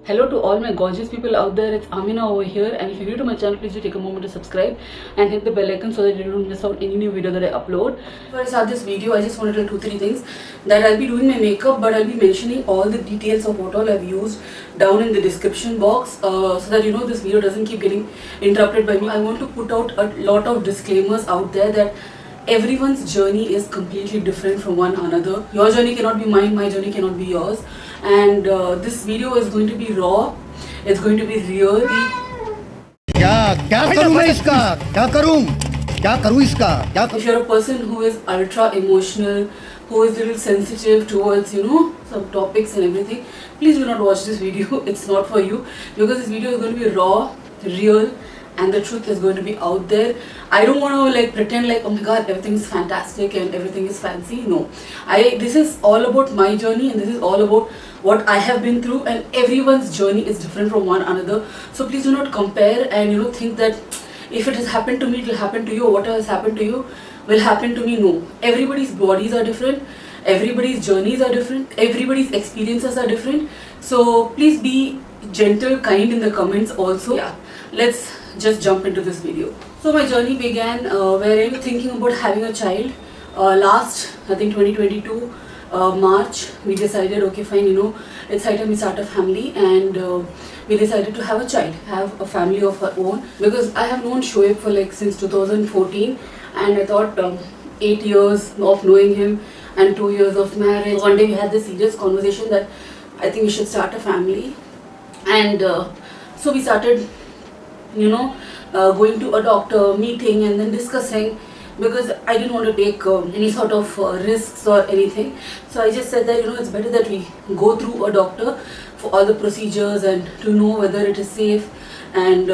Hello to all my gorgeous people out there, it's Amina over here, and if you're new to my channel, please do take a moment to subscribe and hit the bell icon so that you don't miss out any new video that I upload. Before I start this video, I just want to tell 2-3 things. That I'll be doing my makeup, but I'll be mentioning all the details of what all I've used down in the description box, so that you know this video doesn't keep getting interrupted by me. I want to put out a lot of disclaimers out there that everyone's journey is completely different from one another. Your journey cannot be mine, my journey cannot be yours. And this video is going to be raw, it's going to be really... If you're a person who is ultra emotional, who is a little sensitive towards, you know, some topics and everything, please do not watch this video. It's not for you, because this video is going to be raw, real, and the truth is going to be out there. I don't want to like pretend like, oh my god, everything is fantastic and everything is fancy. No, this is all about my journey, and this is all about what I have been through, and everyone's journey is different from one another. So please do not compare and, you know, think that if it has happened to me, it will happen to you, or whatever has happened to you will happen to me. No, everybody's bodies are different, everybody's journeys are different, everybody's experiences are different. So please be gentle, kind in the comments also. Yeah, let's just jump into this video. So my journey began where I was thinking about having a child. Last, I think 2022 March, we decided, okay fine, you know, it's high time we start a family, and we decided to have a child, have a family of our own, because I have known Shoaib for like since 2014, and I thought 8 years of knowing him and 2 years of marriage. One day we had this serious conversation that I think we should start a family, and so we started, you know, going to a doctor, meeting, and then discussing, because I didn't want to take any sort of risks or anything. So I just said that, you know, it's better that we go through a doctor for all the procedures and to know whether it is safe, and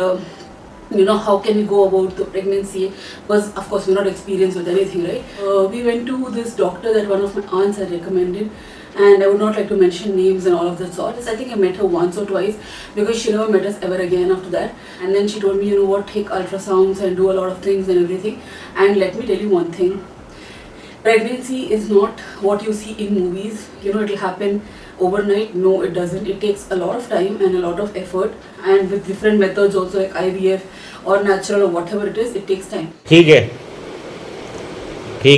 you know, how can we go about the pregnancy, because of course we're not experienced with anything, right? We went to this doctor that one of my aunts had recommended, and I would not like to mention names and all of that sort. I think I met her once or twice, because she never met us ever again after that. And then she told me, you know what, take ultrasounds and do a lot of things and everything. And let me tell you one thing, pregnancy is not what you see in movies. You know, it will happen overnight. No, it doesn't. It takes a lot of time and a lot of effort, and with different methods also, like IVF or natural or whatever it is, it takes time. ठीक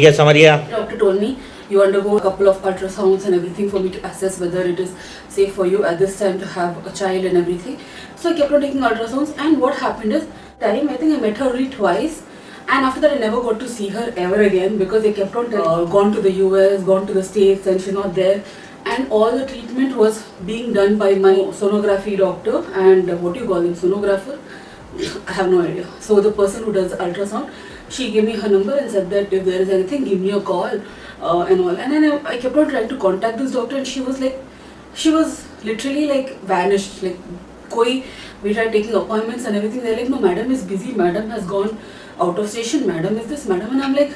है समझ गया. Doctor told me, you undergo a couple of ultrasounds and everything for me to assess whether it is safe for you at this time to have a child and everything. So I kept on taking ultrasounds, and what happened is, I think I met her only twice, and after that I never got to see her ever again, because they kept on gone to the US, gone to the States, and she's not there. And all the treatment was being done by my sonography doctor, and what do you call him, sonographer? I have no idea. So the person who does ultrasound, she gave me her number and said that if there is anything, give me a call. And all, and then I kept on trying to contact this doctor, and she was literally like vanished. Like, we tried taking appointments and everything, they're like, no, madam is busy, madam has gone out of station, madam is this, madam, and I'm like,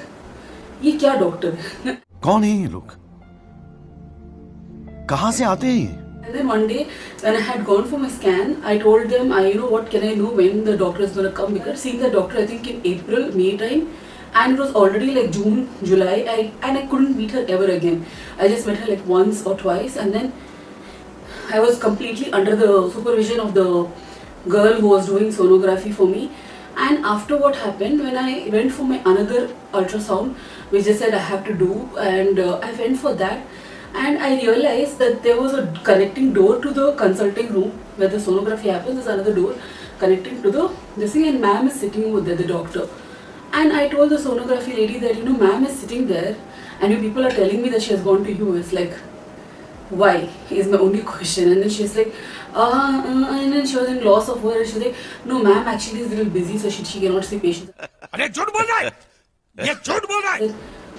ye kya doctor hai? कौन है ये लोग? कहाँ से आते हैं? And then one day when I had gone for my scan, I told them, you know what, can I know when the doctor is going to come? Because seeing the doctor, I think in April, May time, and it was already like June, July, and I couldn't meet her ever again. I just met her like once or twice, and then I was completely under the supervision of the girl who was doing sonography for me. And after what happened, when I went for my another ultrasound, which they said I have to do, and I went for that, and I realized that there was a connecting door to the consulting room where the sonography happens. There's another door connecting to this thing, and ma'am is sitting over there, the doctor. And I told the sonography lady that, you know, ma'am is sitting there, and you people are telling me that she has gone to US. Like, why is my only question. And then she's like, and then she was in loss of words. She's like, no, ma'am actually is a little busy, so she cannot see patients.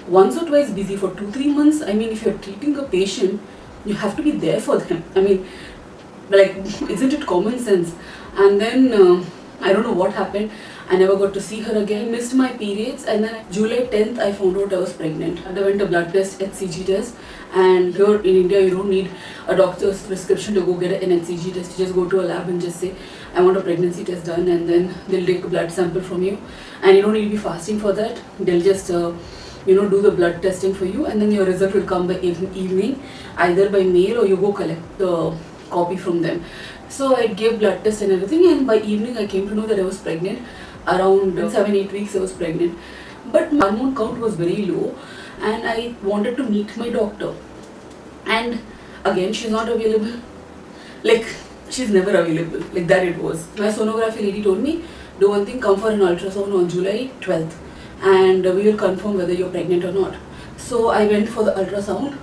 Once or twice busy for 2-3 months. I mean, if you're treating a patient, you have to be there for them. I mean, like, isn't it common sense? And then I don't know what happened. I never got to see her again. I missed my periods, and then July 10th I found out I was pregnant. I went a blood test, HCG test, and here in India you don't need a doctor's prescription to go get an HCG test. You just go to a lab and just say, I want a pregnancy test done, and then they'll take a blood sample from you, and you don't need to be fasting for that. They'll just you know, do the blood testing for you, and then your result will come by evening, either by mail or you go collect the copy from them. So I gave blood test and everything, and by evening I came to know that I was pregnant. Around 7-8 weeks I was pregnant, but my hormone count was very low, and I wanted to meet my doctor. And again, she's not available. Like, she's never available. Like that it was. My sonography lady told me, do one thing, come for an ultrasound on July 12th, and we will confirm whether you're pregnant or not. So I went for the ultrasound.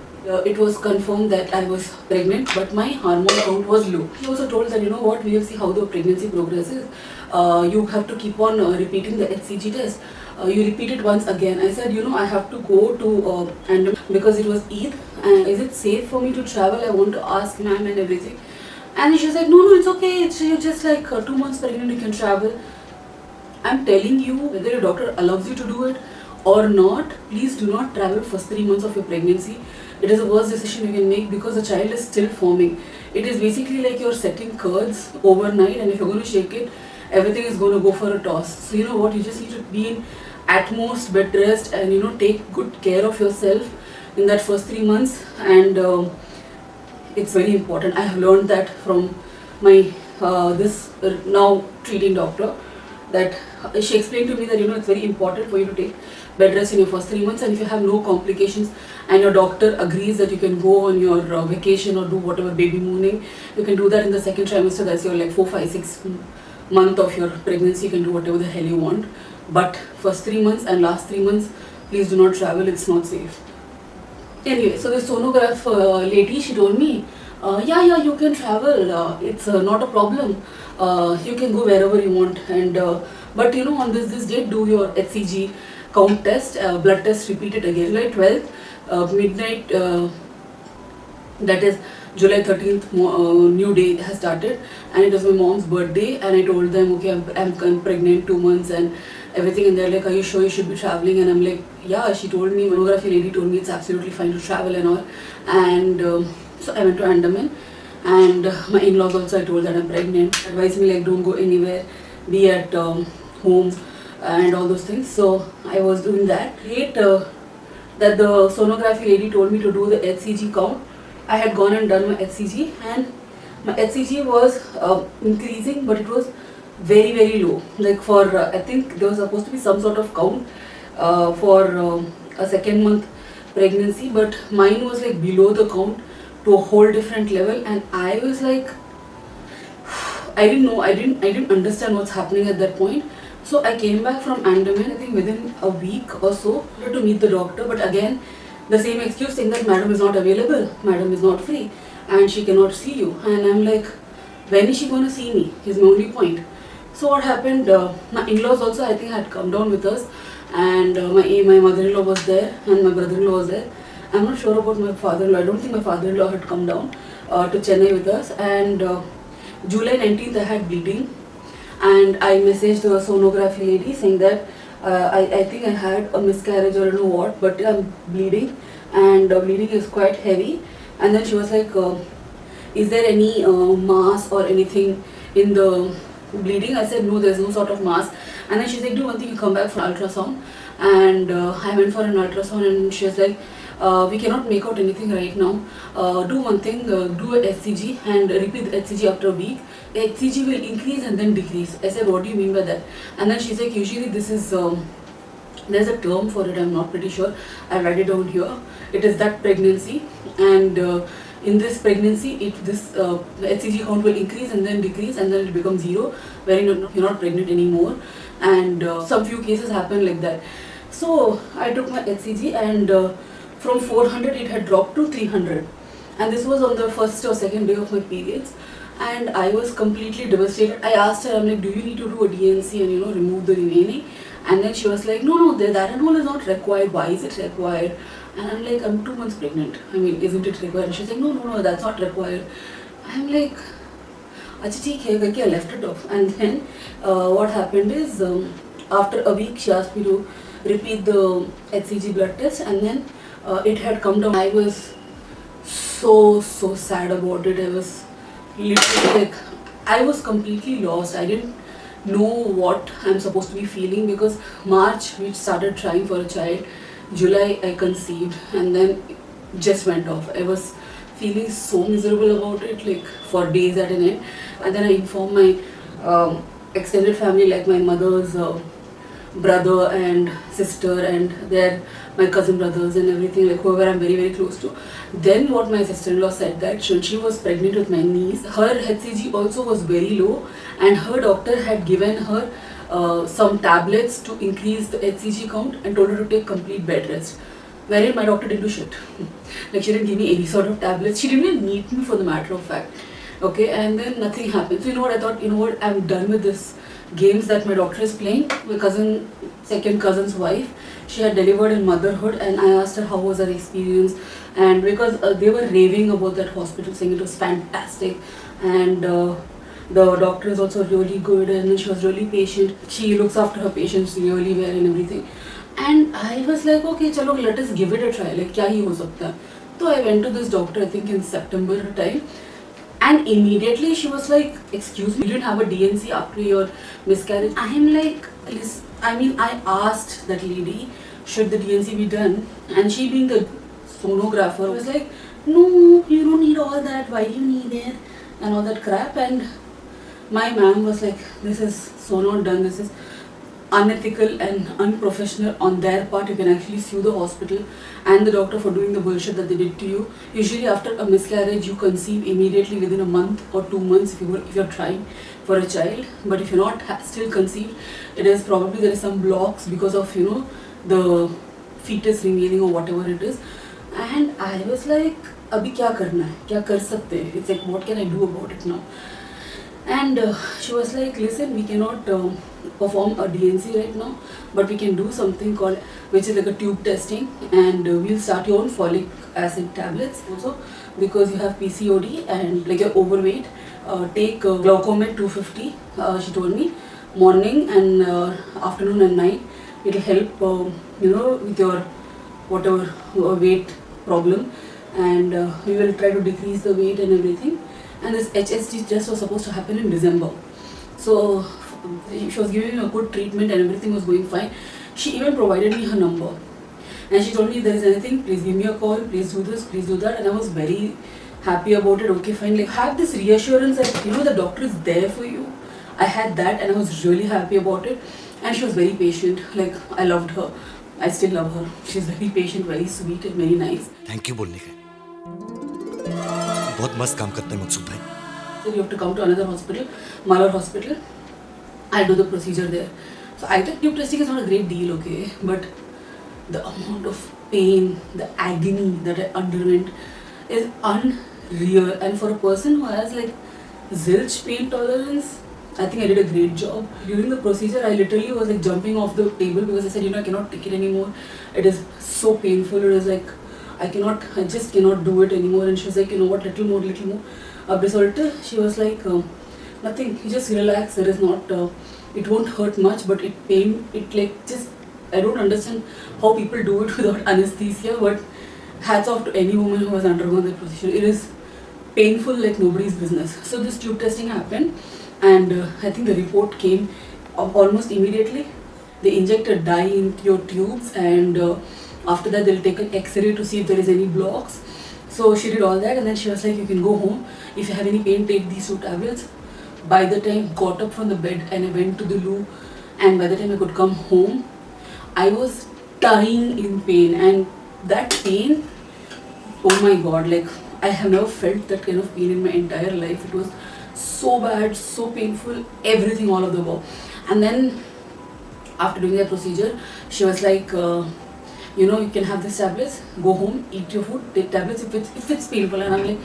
It was confirmed that I was pregnant, but my hormone count was low. She also told that, you know what, we will see how the pregnancy progresses. You have to keep on repeating the HCG test. You repeat it once again. I said, you know, I have to go to Andaman because it was Eid, and is it safe for me to travel? I want to ask ma'am and everything. And she was like, no, it's okay. You're just like 2 months pregnant, you can travel. I'm telling you, whether your doctor allows you to do it or not, please do not travel first 3 months of your pregnancy. It is the worst decision you can make because the child is still forming. It is basically like you're setting curds overnight, and if you're going to shake it, everything is going to go for a toss. So you know what, you just need to be in utmost bed rest and, you know, take good care of yourself in that first 3 months. And it's very important. I have learned that from my this now treating doctor, that she explained to me that, you know, it's very important for you to take bed rest in your first 3 months, and if you have no complications and your doctor agrees that you can go on your vacation or do whatever baby mooning, you can do that in the second trimester. That's your like 4, 5, 6 month of your pregnancy. You can do whatever the hell you want, but first 3 months and last 3 months, please do not travel. It's not safe. Anyway, so the sonograph lady, she told me, yeah, you can travel. It's not a problem. You can go wherever you want. And but you know, on this date, do your HCG count test, blood test, repeat it again. July 12th, midnight. That is July 13th. New day has started, and it was my mom's birthday. And I told them, okay, I'm pregnant 2 months and everything, and they're like, are you sure you should be traveling? And I'm like, yeah, she told me, sonography lady told me it's absolutely fine to travel and all. And so I went to Andaman, and my in-laws also, I told that I'm pregnant. Advised me like, don't go anywhere, be at home and all those things. So I was doing that. That the sonography lady told me to do the HCG count. I had gone and done my HCG, and my HCG was increasing, but it was very, very low. Like for I think there was supposed to be some sort of count for a second month pregnancy, but mine was like below the count to a whole different level. And I was like, I didn't know, I didn't understand what's happening at that point. So I came back from Andaman, I think within a week or so, to meet the doctor. But again, the same excuse, saying that madam is not available, madam is not free, and she cannot see you. And I'm like, when is she going to see me? Is my only point. So what happened, my in-laws also, I think, had come down with us, and my mother-in-law was there, and my brother-in-law was there. I'm not sure about my father-in-law. I don't think my father-in-law had come down to Chennai with us. And July 19th, I had bleeding, and I messaged the sonography lady saying that I think I had a miscarriage or I don't know what, but I'm bleeding, and bleeding is quite heavy. And then she was like, is there any mass or anything in the bleeding? I said, no, there's no sort of mass. And then she's like, do one thing, you come back for ultrasound. And I went for an ultrasound, and she was like, we cannot make out anything right now. Do one thing, do a HCG and repeat the HCG after a week. The HCG will increase and then decrease. I said, what do you mean by that? And then she's like, usually this is, there's a term for it, I'm not pretty sure. I write it down here. It is that pregnancy, and in this pregnancy, this HCG count will increase and then decrease, and then it becomes 0, where you're not pregnant anymore. And some few cases happen like that. So I took my HCG, and from 400 it had dropped to 300, and this was on the first or second day of my periods. And I was completely devastated. I asked her, I'm like, do you need to do a DNC and remove the remaining? And then she was like, no, the aranol is not required. Why is it required? And I'm like, I'm 2 months pregnant. I mean, isn't it required? And she's like, no, that's not required. I'm like, acha theek hai, I left it off. And then what happened is, after a week, she asked me to repeat the HCG blood test, and then it had come down. I was so sad about it. I was literally like, I was completely lost. I didn't know what I'm supposed to be feeling, because March we started trying for a child, July I conceived, and then just went off. I was feeling so miserable about it, like for days at an end. And then I informed my extended family, like my mother's brother and sister and their my cousin brothers and everything, like whoever I'm very very close to. Then what my sister-in-law said, that when she was pregnant with my niece, her HCG also was very low, and her doctor had given her some tablets to increase the HCG count and told her to take complete bed rest. Wherein my doctor didn't do shit. Like she didn't give me any sort of tablets. She didn't even meet me, for the matter of fact. Okay, and then nothing happened. So you know what, I thought, you know what, I'm done with this games that my doctor is playing. My second cousin's wife, she had delivered in motherhood, and I asked her how was her experience, and because they were raving about that hospital, saying it was fantastic, and the doctor is also really good, and she was really patient. She looks after her patients really well and everything. And I was like, okay, chalo, let us give it a try. Like, kya hi ho sakta hai? So I went to this doctor, I think in September time. And immediately she was like, excuse me, you didn't have a DNC after your miscarriage. I am like, I asked that lady, should the DNC be done? And she, being the sonographer, was like, no, you don't need all that. Why do you need it? And all that crap. And my ma'am was like, this is so not done. This is unethical and unprofessional on their part. You can actually sue the hospital and the doctor for doing the bullshit that they did to you. Usually after a miscarriage, you conceive immediately within a month or 2 months if you're trying for a child. But if you're not still conceived, it is probably there is some blocks because of, you know, the fetus remaining or whatever it is. And I was like, abhi kya karna hai? Kya kar sakte hai? It's like, what can I do about it now? And she was like, listen, we cannot perform a DNC right now, but we can do something called, which is like a tube testing, and we'll start your own folic acid tablets also, because you have PCOD and like you're overweight. Take 𝑙𝑖𝑘𝑒 250, she told me, morning and afternoon and night. It'll help, you know, with your whatever weight problem, and we will try to decrease the weight and everything. And this HSG test was supposed to happen in December. So she was giving me a good treatment and everything was going fine. She even provided me her number. And she told me, if there is anything, please give me a call, please do this, please do that. And I was very happy about it. Okay, fine. Like, have this reassurance that, you know, the doctor is there for you. I had that and I was really happy about it. And she was very patient. Like, I loved her. I still love her. She's very patient, very sweet and very nice. Thank you बोलने का बहुत मस्त काम करते हैं मकसूद भाई. So you have to come to another hospital, Malur Hospital. I'll do the procedure there. So I think tube testing is not a great deal, okay, but the amount of pain, the agony that I underwent is unreal. And for a person who has like zilch pain tolerance, I think I did a great job. During the procedure, I literally was like jumping off the table because I said, you know, I cannot take it anymore. It is so painful. It was like, I just cannot do it anymore. And she was like, you know what, little more. Result, she was like, nothing, you just relax. There is not, it won't hurt much, but it like just, I don't understand how people do it without anesthesia, but hats off to any woman who has undergone that procedure. It is painful like nobody's business. So this tube testing happened, and I think the report came almost immediately. They inject a dye into your tubes, and after that they'll take an X-ray to see if there is any blocks. So she did all that, and then she was like, you can go home. If you have any pain, take these 2 tablets. By the time I got up from the bed and I went to the loo, and by the time I could come home, I was dying in pain. And that pain, oh my god, like I have never felt that kind of pain in my entire life. It was so bad, so painful, everything, all of the above. And then after doing that procedure, she was like, you know, you can have these tablets, go home, eat your food, take tablets if it's painful. And I'm like,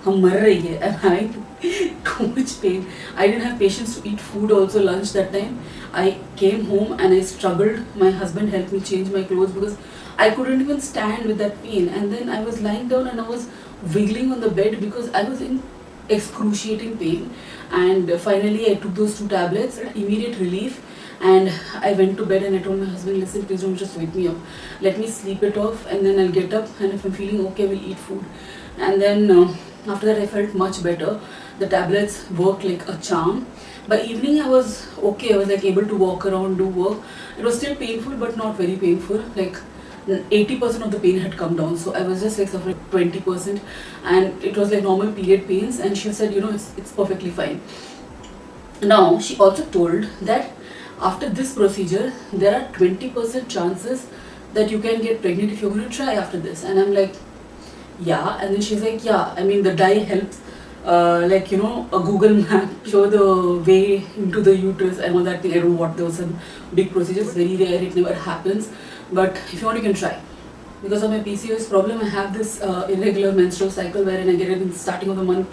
I'm having too much pain. I didn't have patience to eat food also, lunch that time. I came home and I struggled. My husband helped me change my clothes because I couldn't even stand with that pain. And then I was lying down and I was wiggling on the bed because I was in excruciating pain. And finally I took those 2 tablets, immediate relief. And I went to bed and I told my husband, listen, please don't just wake me up. Let me sleep it off and then I'll get up, and if I'm feeling okay, we'll eat food. And then after that I felt much better. The tablets worked like a charm. By evening I was okay. I was like able to walk around, do work. It was still painful but not very painful. Like 80% of the pain had come down. So I was just like suffering 20%, and it was like normal period pains. And she said, it's perfectly fine. Now she also told that after this procedure, there are 20% chances that you can get pregnant if you're going to try after this. And I'm like, yeah. And then she's like, yeah, I mean the dye helps, a Google map show the way into the uterus and all that thing. I don't know what, there was some big procedures, very rare, it never happens, but if you want you can try. Because of my PCOS problem, I have this irregular menstrual cycle wherein I get it in the starting of the month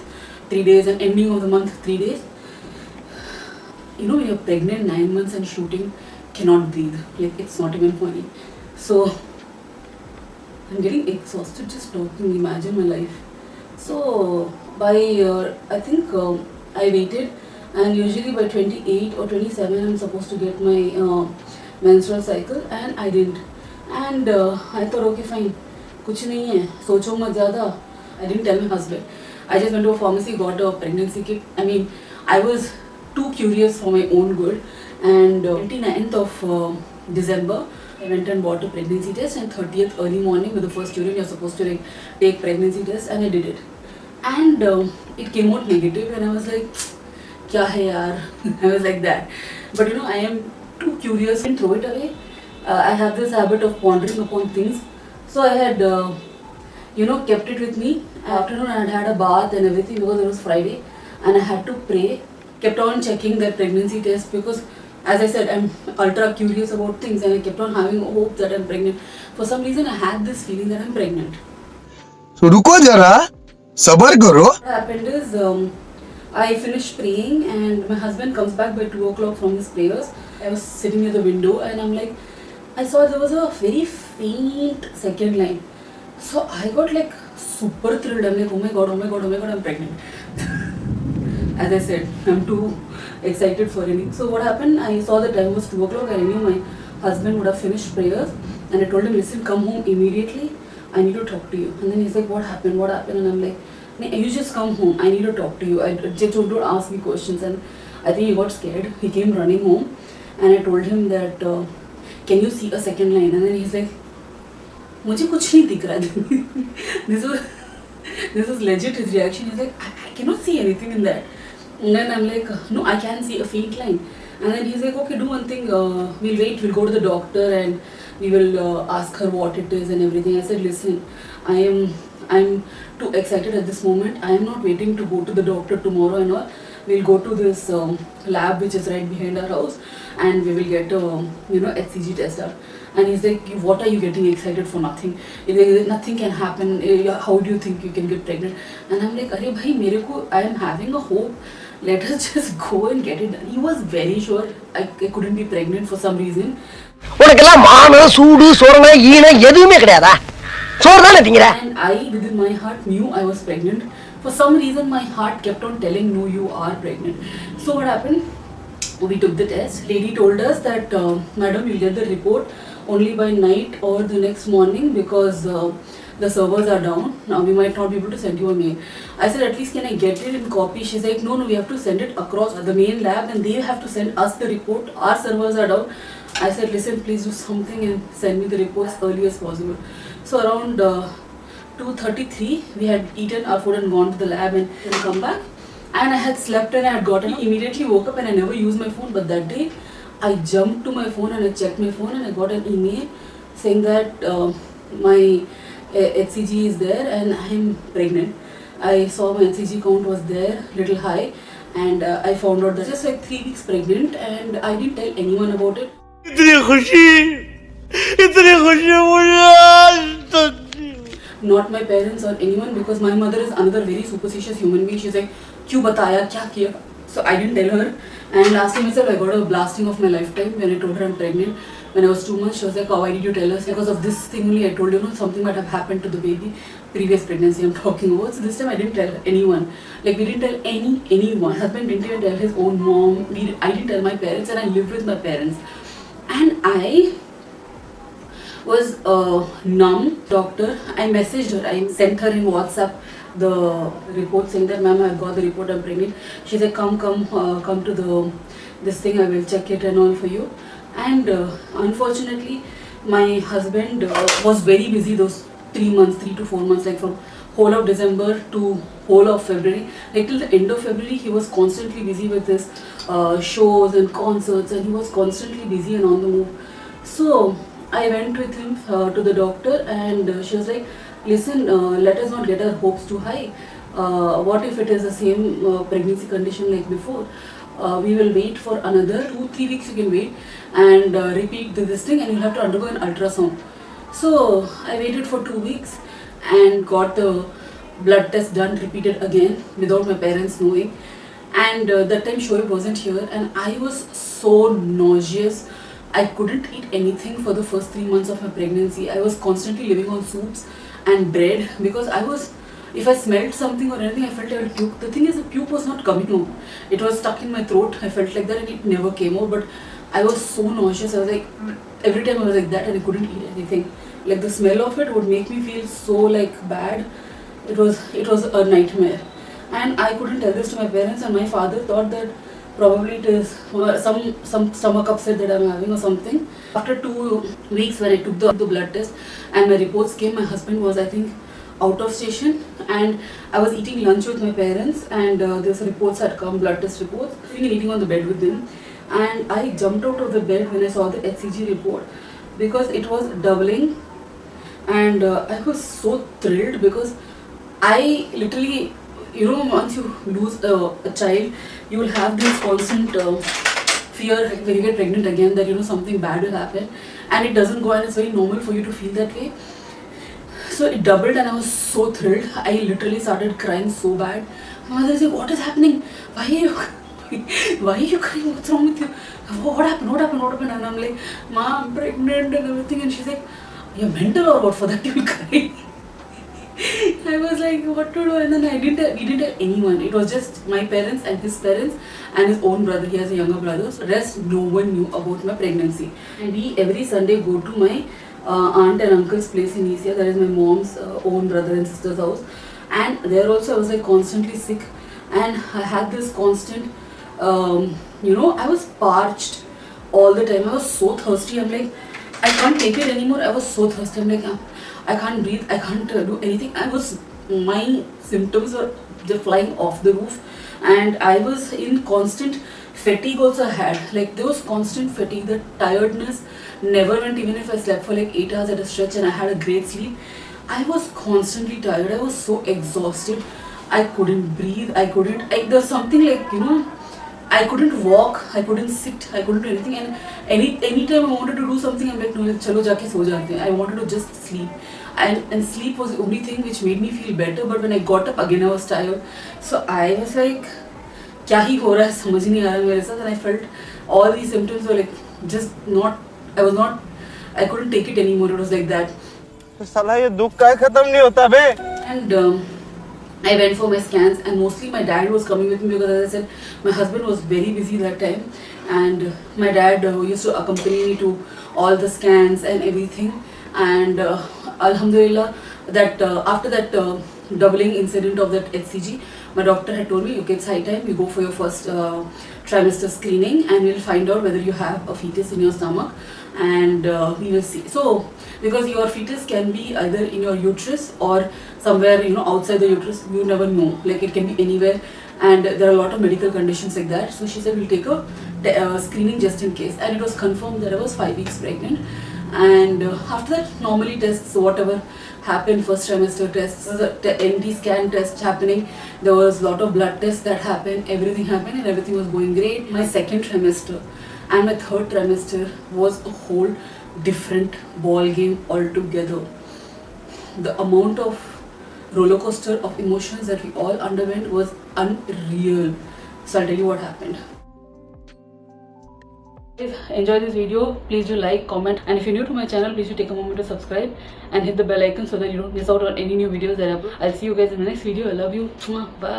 3 days and ending of the month 3 days. When you're pregnant 9 months and shooting, cannot breathe, like it's not even funny. So I'm getting exhausted just talking, imagine my life. So by I think I waited, and usually by 28 or 27 I'm supposed to get my menstrual cycle, and I didn't. And I thought, okay fine, kuch nahi hai, socho mat zyada. I didn't tell my husband. I just went to a pharmacy, got a pregnancy kit. I mean, I was too curious for my own good, and 29th of December I went and bought a pregnancy test, and 30th early morning with the first urine you're supposed to take pregnancy test, and I did it. And it came out negative, and I was like, kya hai yaar? I was like that. But I am too curious and throw it away. I have this habit of pondering upon things. So I had kept it with me. Afternoon I had a bath and everything because it was Friday, and I had to pray. Kept on checking that pregnancy test because, as I said, I'm ultra curious about things, and I kept on having hope that I'm pregnant. For some reason I had this feeling that I'm pregnant. So रुको जरा, सबर करो. What happened is I finished praying, and my husband comes back by 2 o'clock from his prayers. I was sitting near the window, and I'm like, I saw there was a very faint second line. So I got like super thrilled. I'm like, oh my god, I'm pregnant. As I said, I'm too excited for anything. So what happened, I saw the time was 2 o'clock, and I knew my husband would have finished prayers, and I told him, listen, come home immediately, I need to talk to you. And then he's like, what happened? And I'm like, you just come home, I need to talk to you. I just don't ask me questions. And I think he got scared. He came running home, and I told him that, can you see a second line? And then he's like, मुझे कुछ नहीं दिख रहा. This was legit his reaction. He's like, I cannot see anything in that. And then I'm like, no, I can see a faint line. And then he's like, okay, do one thing, we'll wait, we'll go to the doctor and we will ask her what it is and everything. I said, listen, I'm too excited at this moment. I am not waiting to go to the doctor tomorrow and all. We'll go to this lab which is right behind our house, and we will get HCG test done. And he's like, what are you getting excited for? Nothing. Nothing can happen. How do you think you can get pregnant? And I'm like, Arey bhai, I am having a hope. Let us just go and get it done. He was very sure I couldn't be pregnant for some reason. And I, within my heart, knew I was pregnant. For some reason, my heart kept on telling, no, you are pregnant. So what happened? We took the test. Lady told us that, madam, you'll get the report only by night or the next morning because the servers are down. Now we might not be able to send you a mail. I said, at least can I get it in copy? She's like, no, we have to send it across the main lab and they have to send us the report. Our servers are down. I said, listen, please do something and send me the reports early as possible. So around 2:33, we had eaten our food and gone to the lab and come back. And I had slept and I had gotten, immediately woke up and I never used my phone. But that day, I jumped to my phone and I checked my phone and I got an email saying that my HCG is there and I am pregnant. I saw my HCG count was there, little high, and I found out that just like 3 weeks pregnant, and I didn't tell anyone about it. Not my parents or anyone, because my mother is another very superstitious human being. She's like, "Kyun bataya? Kya kiya?" So I didn't tell her. And last time itself, I got a blasting of my lifetime when I told her I'm pregnant. When I was 2 months, she was like, "Oh, why did you tell us?" Because of this thing only, I told you, something might have happened to the baby. Previous pregnancy I'm talking about. So this time I didn't tell anyone. Like we didn't tell anyone. Husband didn't even tell his own mom. I didn't tell my parents, and I lived with my parents. And I was numb. Doctor, I messaged her. I sent her in WhatsApp the report saying that, ma'am, I've got the report, I'm pregnant. She said, come to this thing, I will check it and all for you. And unfortunately, My husband was very busy those 3 to 4 months, like from whole of December to whole of February. Like till the end of February, he was constantly busy with his shows and concerts, and he was constantly busy and on the move. So I went with him to the doctor, and she was like, "Listen, let us not get our hopes too high. What if it is the same pregnancy condition like before? We will wait for another 2-3 weeks. You can wait and repeat this thing, and you'll have to undergo an ultrasound." So I waited for 2 weeks and got the blood test done, repeated again without my parents knowing. And that time Shoaib wasn't here, and I was so nauseous. I couldn't eat anything for the first 3 months of my pregnancy. I was constantly living on soups and bread because if I smelled something or anything, I felt I would puke. The thing is, the puke was not coming out. It was stuck in my throat. I felt like that, and it never came out. But I was so nauseous. I was like, every time I was like that, and I couldn't eat anything. Like the smell of it would make me feel so like bad. It was a nightmare, and I couldn't tell this to my parents. And my father thought that probably it is some stomach upset that I'm having or something. After 2 weeks, when I took the blood test and my reports came, my husband was, I think, out of station, and I was eating lunch with my parents, and these reports had come, blood test reports, sitting and eating on the bed with them. And I jumped out of the bed when I saw the HCG report because it was doubling, and I was so thrilled because I literally, once you lose a child, you will have this constant fear when you get pregnant again that something bad will happen, and it doesn't go, and it's very normal for you to feel that way. So it doubled, and I was so thrilled. I literally started crying so bad. My mother said, "What is happening? Why are you crying? What's wrong with you? What happened?" And I'm like, "Ma, I'm pregnant and everything." And she's like, "You're mental or what? For that you will cry?" I was like, what to do? And then we didn't have anyone. It was just my parents and his his own brother. He has a younger brother. So rest, no one knew about my pregnancy. And we every Sunday go to my aunt and uncle's place in East. That is my mom's own brother and sister's house. And there also I was like constantly sick, and I had this constant, I was parched all the time. I was so thirsty. I'm like, I can't take it anymore. I was so thirsty. I'm like, I can't breathe. I can't do anything. My symptoms were just flying off the roof, and I was in constant fatigue also. I had like there was constant fatigue. The tiredness never went, even if I slept for like 8 hours at a stretch and I had a great sleep. I was constantly tired. I was so exhausted. I couldn't breathe. There's something like I couldn't walk, I couldn't sit, I couldn't do anything. And anytime I wanted to do something, I'm like, no, chalo jaake so jate hain. I wanted to just sleep. And sleep was the only thing which made me feel better. But when I got up again, I was tired. So I was like, kya hi ho raha hai, samajh nahi aa raha mere sath. And I felt all these symptoms were like just not, I couldn't take it anymore. It was like that. साला ये दुख का खत्म नहीं होता बे. And I went for my scans, and mostly my dad was coming with me because, as I said, my husband was very busy that time, and my dad used to accompany me to all the scans and everything. And Alhamdulillah, that after that doubling incident of that HCG, my doctor had told me, okay, it's high time you go for your first trimester screening, and we'll find out whether you have a fetus in your stomach, and we will see. So because your fetus can be either in your uterus or somewhere outside the uterus, you never know, like it can be anywhere, and there are a lot of medical conditions like that. So she said we'll take a screening just in case, and it was confirmed that I was 5 weeks pregnant. And after that, normally tests, whatever happened, first trimester tests, the NT scan test happening, there was a lot of blood tests that happened, everything happened, and everything was going great. My second trimester and my third trimester was a whole different ball game altogether. The amount of roller coaster of emotions that we all underwent was unreal. So I'll tell you what happened. If you enjoyed this video, please do like, comment, and if you're new to my channel, please do take a moment to subscribe and hit the bell icon so that you don't miss out on any new videos that I upload. I'll see you guys in the next video. I love you. Bye.